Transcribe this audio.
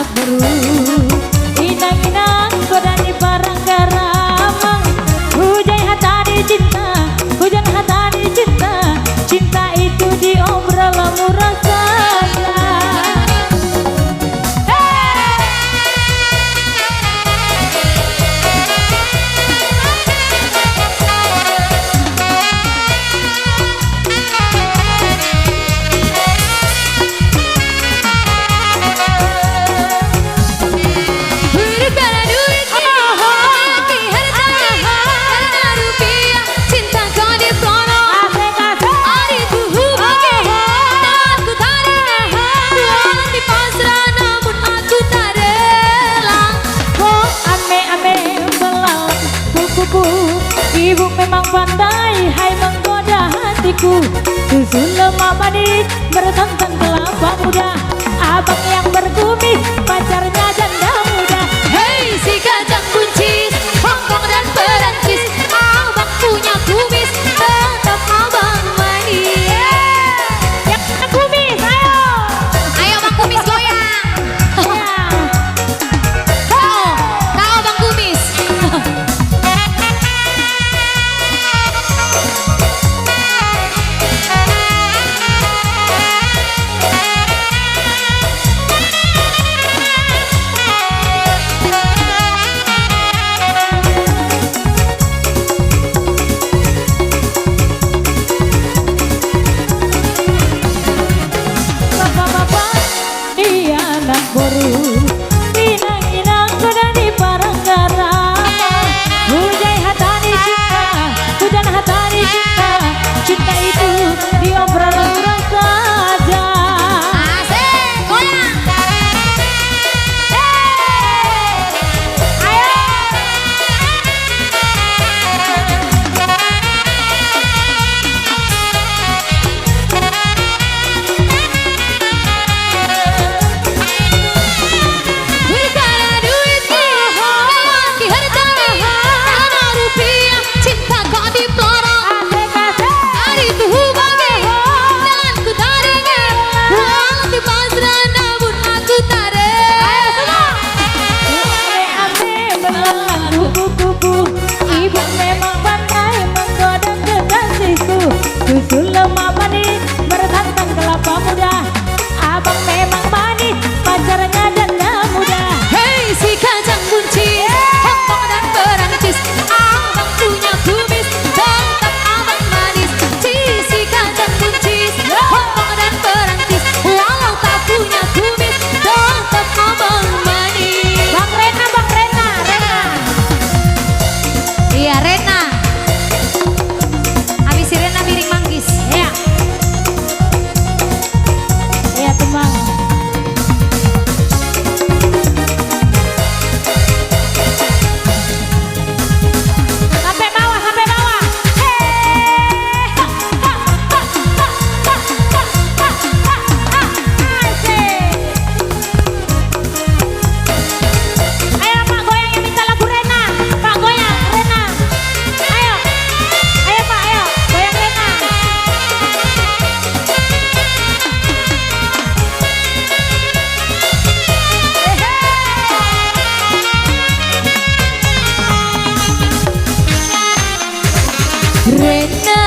anak baru. Inang-inang godani barang garamang. Hujan hatani cinta, hujan hatani cinta. Cinta itu diobrol murah saja. Ibu memang pandai, hai menggoda hatiku. Susu lemah manis bersantan kelapa muda. Abang yang berkumis, pacarnya janda muda. Hei si kacang kuncis, Hongkong dan Perancis. Abang punya kumis, tetap abang manis. Yang kumis, ayo. Ayo bang kumis goyang. Kau bang kumis. Baru inang-inang godani barang garamang. Hujan hatani cinta, hujan hatani cinta. Cinta itu diobrol murah saja. Asik, goyang. Ayo. Ibu memang pandai menggoda kekasihku. Susu lemah manis bersantan kelapa muda. Abang memang manis, pacarnya janda muda. Hei si kacang kuncis, Hongkong dan Perancis. Abang punya kumis, tetap abang manis. Si kacang kuncis, Hongkong dan Perancis. Walau tak punya kumis, tetap abang manis. Bang Rena, Bang Rena, Rena. Iya Rena. Habis si Rena piring manggis. Ya. Ya teman. Sampai bawah, sampai bawah. Ayo Pak goyang yang minta lagu Rena. Pak goyang Rena. Ayo. Ayo Pak, ayo. Goyang Rena. Rena